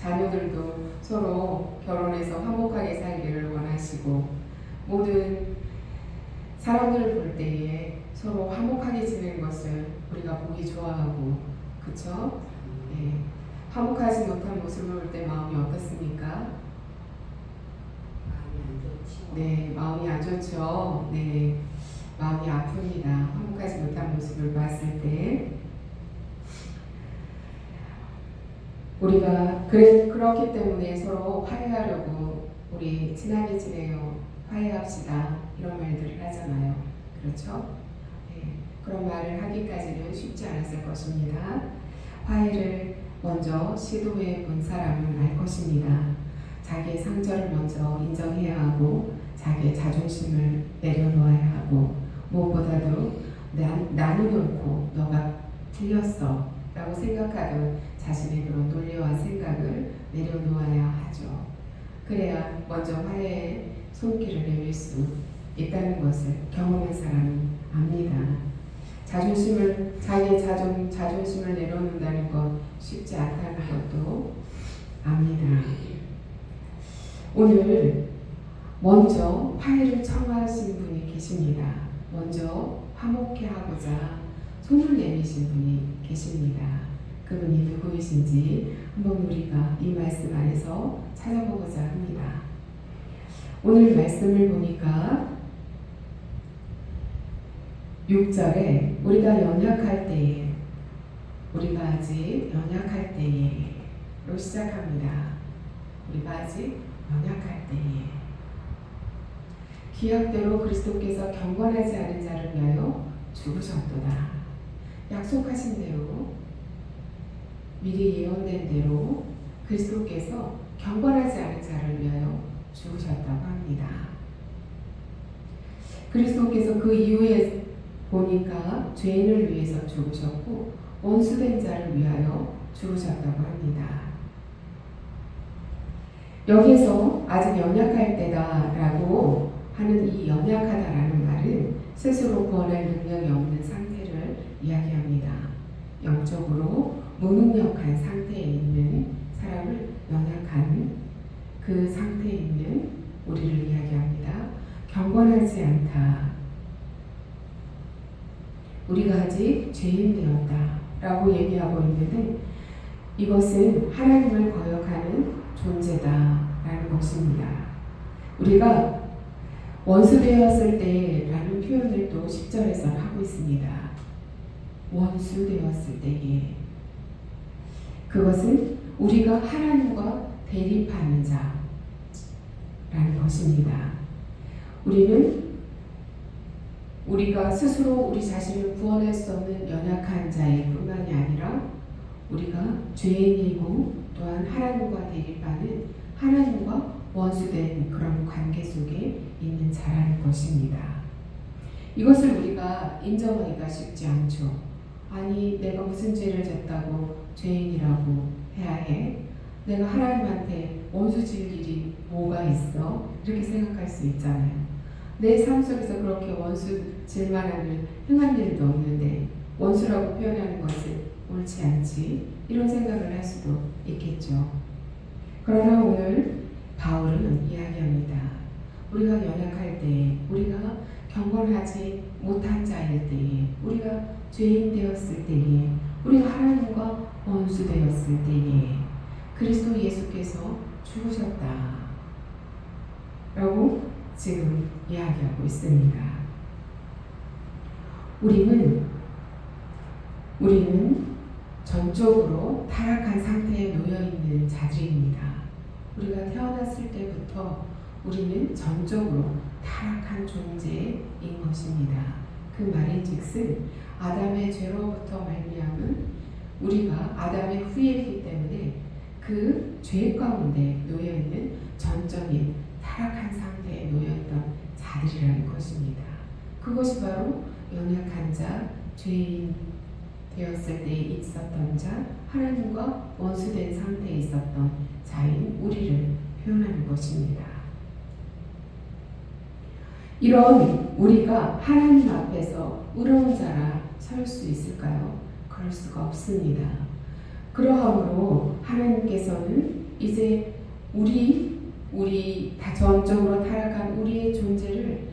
자녀들도 서로 결혼해서 화목하게 살기를 원하시고, 모든 사람들을 볼 때에 서로 화목하게 지내는 것을 우리가 보기 좋아하고, 그쵸? 네. 화목하지 못한 모습을 볼 때 마음이 어떻습니까? 마음이 안 좋죠. 네, 마음이 안 좋죠. 네, 마음이 아픕니다. 화목하지 못한 모습을 봤을 때. 우리가 그렇기 때문에 서로 화해하려고 우리 친하게 지내요, 화해합시다, 이런 말들을 하잖아요. 그렇죠? 네, 그런 말을 하기까지는 쉽지 않았을 것입니다. 화해를 먼저 시도해 본 사람은 알 것입니다. 자기의 상처를 먼저 인정해야 하고, 자기의 자존심을 내려놓아야 하고, 무엇보다도 나누놓고 너가 틀렸어 라고 생각하던 자신의 그런 논리와 생각을 내려놓아야 하죠. 그래야 먼저 화해의 손길을 내밀 수 있다는 것을 경험한 사람은 압니다. 자기의 자존심을 내려놓는다는 건 쉽지 않다는 것도 압니다. 오늘 먼저 화해를 청하신 분이 계십니다. 먼저 화목해 하고자 손을 내미신 분이 계십니다. 그분이 누구이신지 한번 우리가 이 말씀 안에서 찾아보고자 합니다. 오늘 말씀을 보니까 6절에 우리가 연약할 때에, 우리가 아직 연약할 때에로 시작합니다. 우리가 아직 연약할 때에, 기약대로 그리스도께서 경건하지 않은 자를 위하여 죽으셨도다. 약속하신 대로, 미리 예언된 대로 그리스도께서 경건하지 않은 자를 위하여 죽으셨다고 합니다. 그리스도께서 그 이후에 보니까 죄인을 위해서 죽으셨고 원수된 자를 위하여 죽으셨다고 합니다. 여기서 아직 연약할 때다라고 하는 이 연약하다라는 말은 스스로 구원할 능력이 없는 상태를 이야기합니다. 영적으로 무능력한 상태에 있는 사람을 연약한 그 상태에 있는 우리를 이야기합니다. 경건하지 않다. 우리가 아직 죄인 되었다 라고 얘기하고 있는데, 이것은 하나님을 거역하는 존재다라는 것입니다. 우리가 원수 되었을 때라는 표현을 또 10절에서 하고 있습니다. 원수 되었을 때에, 그것은 우리가 하나님과 대립하는 자라는 것입니다. 우리가 스스로 우리 자신을 구원할 수 없는 연약한 자일 뿐만이 아니라 우리가 죄인이고 또한 하나님과 대립하는, 하나님과 원수된 그런 관계 속에 있는 자라는 것입니다. 이것을 우리가 인정하기가 쉽지 않죠. 아니, 내가 무슨 죄를 졌다고 죄인이라고 해야 해? 내가 하나님한테 원수 질 일이 뭐가 있어? 이렇게 생각할 수 있잖아요. 내 삶 속에서 그렇게 원수 질 만한 일 행한 일도 없는데 원수라고 표현하는 것은 옳지 않지, 이런 생각을 할 수도 있겠죠. 그러나 오늘 바울은 이야기합니다. 우리가 연약할 때에, 우리가 경건하지 못한 자일 때에, 우리가 죄인 되었을 때에, 우리가 하나님과 원수 되었을 때에 그리스도 예수께서 죽으셨다 라고 지금 이야기하고 있습니다. 우리는 전적으로 타락한 상태에 놓여있는 자들입니다. 우리가 태어났을 때부터 우리는 전적으로 타락한 존재인 것입니다. 그 말인즉슨 아담의 죄로부터 말미암은 우리가 아담의 후예이기 때문에 그 죄 가운데 놓여있는 전적인 타락한 상태에 놓여있던 자들이라는 것입니다. 그것이 바로 연약한 자, 죄인 되었을 때에 있었던 자, 하나님과 원수된 상태에 있었던 자인 우리를 표현하는 것입니다. 이런 우리가 하나님 앞에서 의로운 자라 설 수 있을까요? 그럴 수가 없습니다. 그러하므로 하나님께서는 이 이제 우리 다 전적으로 타락한 우리의 존재를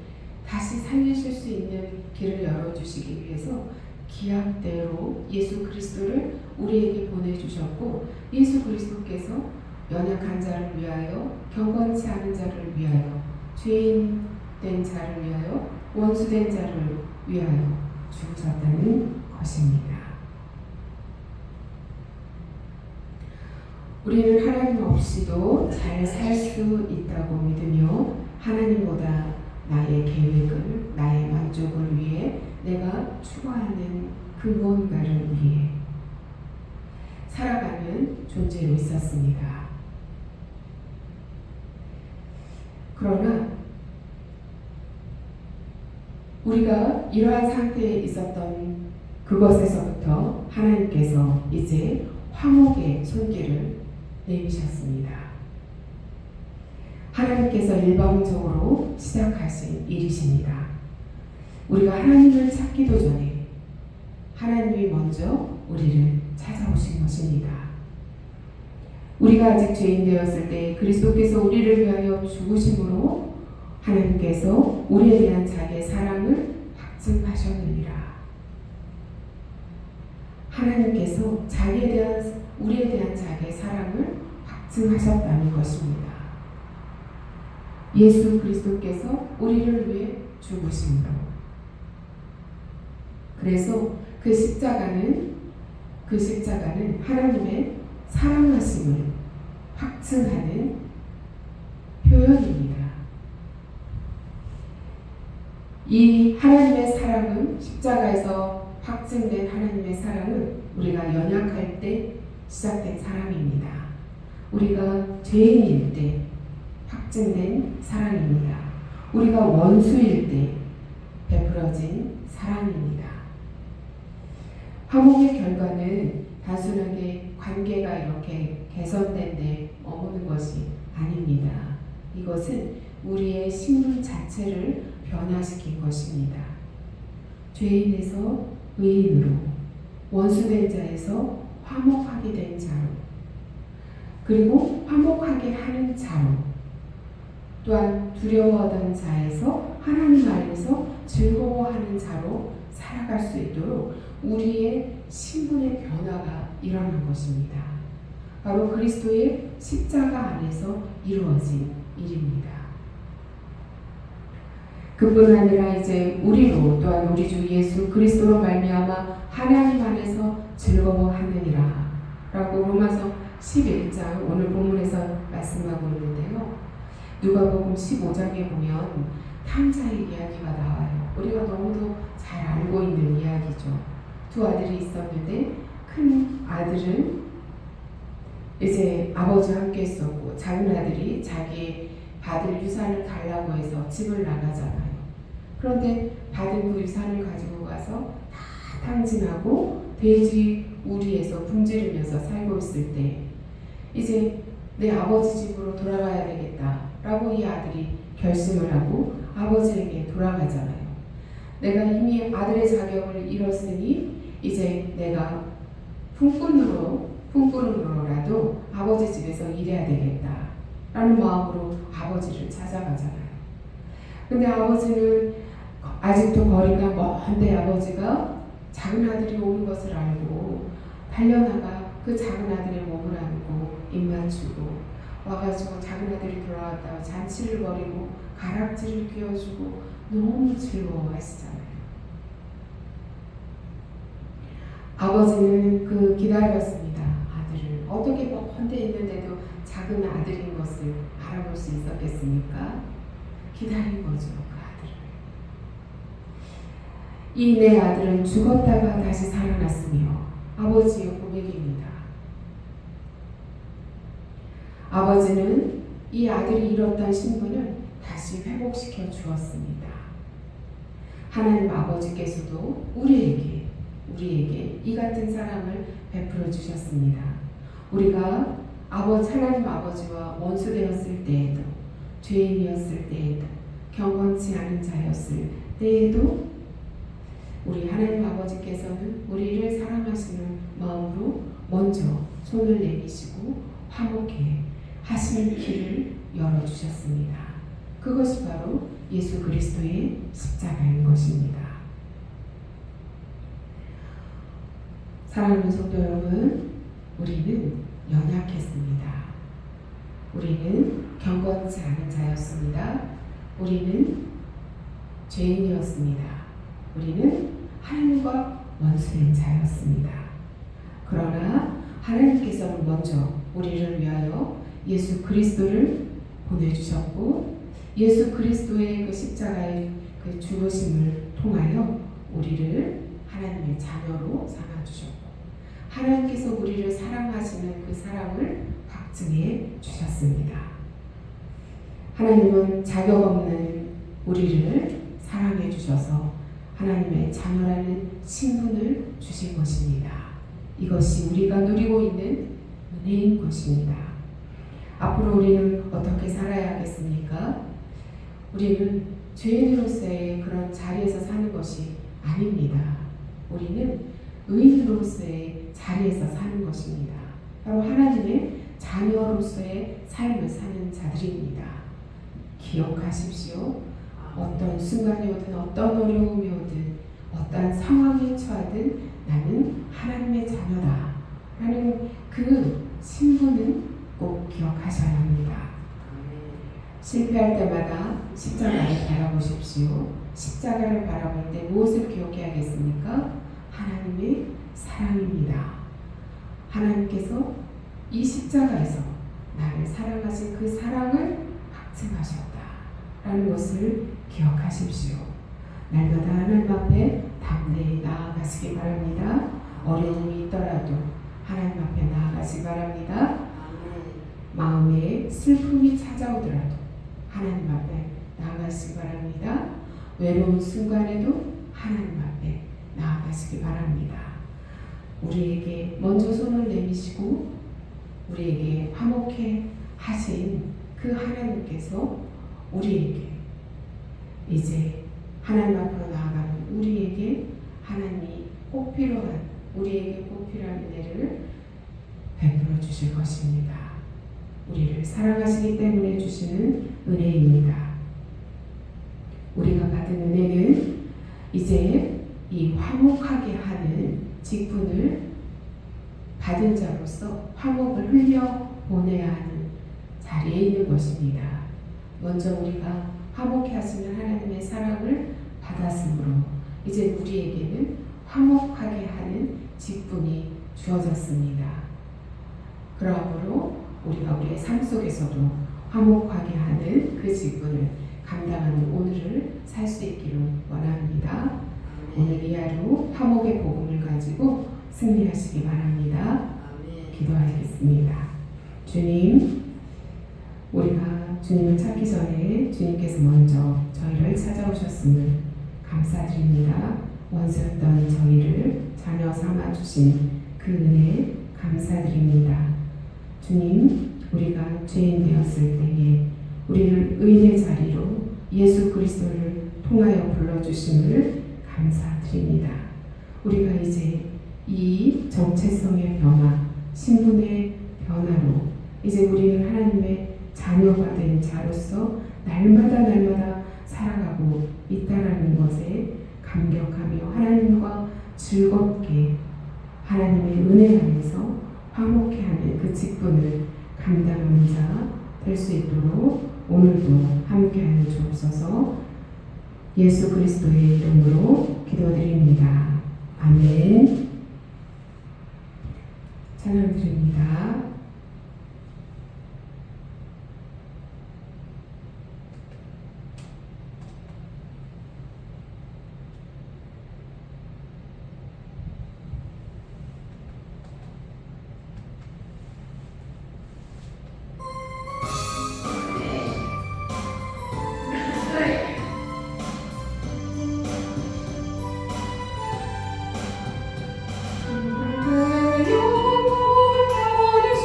다시 살리실 수 있는 길을 열어주시기 위해서 기약대로 예수 그리스도를 우리에게 보내주셨고, 예수 그리스도께서 연약한 자를 위하여, 경건치 않은 자를 위하여, 죄인 된 자를 위하여, 원수된 자를 위하여 죽으셨다는 것입니다. 우리는 하나님 없이도 잘 살 수 있다고 믿으며 하나님보다 나의 계획을, 나의 만족을 위해 내가 추구하는 그 무언가를 위해 살아가는 존재로 있었습니다. 그러나 우리가 이러한 상태에 있었던 그것에서부터 하나님께서 이제 화목의 손길을 내미셨습니다. 하나님께서 일방적으로 시작하신 일이십니다. 우리가 하나님을 찾기도 전에 하나님이 먼저 우리를 찾아오신 것입니다. 우리가 아직 죄인 되었을 때 그리스도께서 우리를 위하여 죽으심으로 하나님께서 우리에 대한 자기의 사랑을 확증하셨느니라. 하나님께서 우리에 대한 자기의 사랑을 확증하셨다는 것입니다. 예수 그리스도께서 우리를 위해 죽으심으로. 그래서 그 십자가는 하나님의 사랑하심을 확증하는 표현입니다. 이 하나님의 사랑은, 십자가에서 확증된 하나님의 사랑은 우리가 연약할 때 시작된 사랑입니다. 우리가 죄인일 때 확증된 사랑입니다. 우리가 원수일 때 베풀어진 사랑입니다. 화목의 결과는 단순하게 관계가 이렇게 개선된 데 머무는 것이 아닙니다. 이것은 우리의 신분 자체를 변화시킨 것입니다. 죄인에서 의인으로, 원수된 자에서 화목하게 된 자로, 그리고 화목하게 하는 자로, 또한 두려워하던 자에서 하나님 안에서 즐거워하는 자로 살아갈 수 있도록 우리의 신분의 변화가 일어난 것입니다. 바로 그리스도의 십자가 안에서 이루어진 일입니다. 그뿐 아니라 이제 우리로, 또한 우리 주 예수 그리스도로 말미암아 하나님 안에서 즐거워하느니라 라고 로마서 11장 오늘 본문에서 말씀하고 있는데요. 누가복음 15장에 보면 탕자의 이야기가 나와요. 우리가 너무도 잘 알고 있는 이야기죠. 두 아들이 있었는데 큰 아들은 이제 아버지와 함께 있었고, 작은 아들이 자기 받을 유산을 달라고 해서 집을 나가잖아요. 그런데 받은 그 유산을 가지고 가서 다 탕진하고 돼지 우리에서 굶주리면서 살고 있을 때 이제 내 아버지 집으로 돌아가야 되겠다라고 이 아들이 결심을 하고 아버지에게 돌아가잖아요. 내가 이미 아들의 자격을 잃었으니 이제 내가 품꾼으로라도 아버지 집에서 일해야 되겠다라는 마음으로 아버지를 찾아가잖아요. 근데 아버지는 아직도 거리가 먼데 아버지가 작은 아들이 오는 것을 알고 달려나가 그 작은 아들의 몸을 안고 입맞추고 와가지고 작은 아들이 돌아왔다고 잔치를 벌이고 가락지를 끼워주고 너무 즐거워하시잖아요. 아버지는 그 기다렸습니다. 아들을 어떻게 먼데 있는데도 작은 아들인 것을 알아볼 수 있었겠습니까? 기다린 거죠, 그 아들을. 이 내 아들은 죽었다가 다시 살아났으며 아버지의 고백입니다. 아버지는 이 아들이 잃었던 신분을 다시 회복시켜 주었습니다. 하나님 아버지께서도 우리에게 이 같은 사랑을 베풀어 주셨습니다. 우리가 하나님 아버지와 원수되었을 때에도, 죄인이었을 때에도, 경건치 않은 자였을 때에도 우리 하나님 아버지께서는 우리를 사랑하시는 마음으로 먼저 손을 내미시고 화목해 하실 길을 열어주셨습니다. 그것이 바로 예수 그리스도의 십자가인 것입니다. 사랑하는 성도 여러분, 우리는 연약했습니다. 우리는 경건치 않은 자였습니다. 우리는 죄인이었습니다. 우리는 하나님과 원수된 자였습니다. 그러나 하나님께서는 먼저 우리를 위하여 예수 그리스도를 보내주셨고, 예수 그리스도의 그 십자가의 그 죽으심을 통하여 우리를 하나님의 자녀로 삼아주셨고, 하나님께서 우리를 사랑하시는 그 사랑을 확증해 주셨습니다. 하나님은 자격 없는 우리를 사랑해 주셔서 하나님의 자녀라는 신분을 주신 것입니다. 이것이 우리가 누리고 있는 은혜인 것입니다. 앞으로 우리는 어떻게 살아야 하겠습니까? 우리는 죄인으로서의 그런 자리에서 사는 것이 아닙니다. 우리는 의인으로서의 자리에서 사는 것입니다. 바로 하나님의 자녀로서의 삶을 사는 자들입니다. 기억하십시오. 어떤 순간이 오든 어떤 어려움이 오든 어떤 상황에 처하든 나는 하나님의 자녀다 라는 그 신분은 꼭 기억하셔야 합니다. 실패할 때마다 십자가를 바라보십시오. 십자가를 바라볼 때 무엇을 기억해야겠습니까? 하나님의 사랑입니다. 하나님께서 이 십자가에서 나를 사랑하신 그 사랑을 확증하셨다라는 것을 기억하십시오. 날마다 하나님 앞에 담대히 나아가시기 바랍니다. 어려움이 있더라도 하나님 앞에 나아가시기 바랍니다. 마음에 슬픔이 찾아오더라도 하나님 앞에 나아가시기 바랍니다. 외로운 순간에도 하나님 앞에 나아가시기 바랍니다. 우리에게 먼저 손을 내미시고 우리에게 화목해 하신 그 하나님께서 우리에게 이제 하나님 앞으로 나아가는 우리에게 하나님이 꼭 필요한 우리에게 꼭 필요한 은혜를 베풀어 주실 것입니다. 우리를 사랑하시기 때문에 주시는 은혜입니다. 우리가 받은 은혜는 이제 이 화목하게 하는 직분을 받은 자로서 화목을 흘려 보내야 하는 자리에 있는 것입니다. 먼저 우리가 화목해 하시는 하나님의 사랑을 받았으므로 이제 우리에게는 화목하게 하는 직분이 주어졌습니다. 그러므로 우리가 우리의 삶 속에서도 화목하게 하는 그 직분을 감당하는 오늘을 살 수 있기를 원합니다. 오늘 이 하루 화목의 복음을 가지고 승리하시기 바랍니다. 기도하겠습니다. 주님, 우리가 주님을 찾기 전에 주님께서 먼저 저희를 찾아오셨음을 감사드립니다. 원수였던 저희를 자녀 삼아주신 그 은혜 감사드립니다. 주님, 우리가 죄인 되었을 때에 우리를 의인의 자리로 예수 그리스도를 통하여 불러주심을 감사드립니다. 우리가 이제 이 정체성의 변화, 신분의 변화로 이제 우리는 하나님의 자녀가 된 자로서 날마다 살아가고 있다라는 것에 감격하며 하나님과 즐겁게 하나님의 은혜 안에서 화목해하는 그 직분을 감당하는 자 될 수 있도록 오늘도 함께하여 주옵소서. 예수 그리스도의 이름으로 기도드립니다. 아멘. 찬양 드립니다. 영원한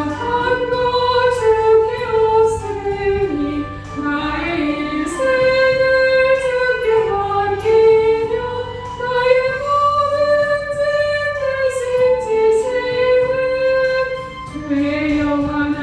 탄거 주께 없으니 나의 인생을 주께 맡기며 나의 모든 짓 대신 지시는 주의 영원한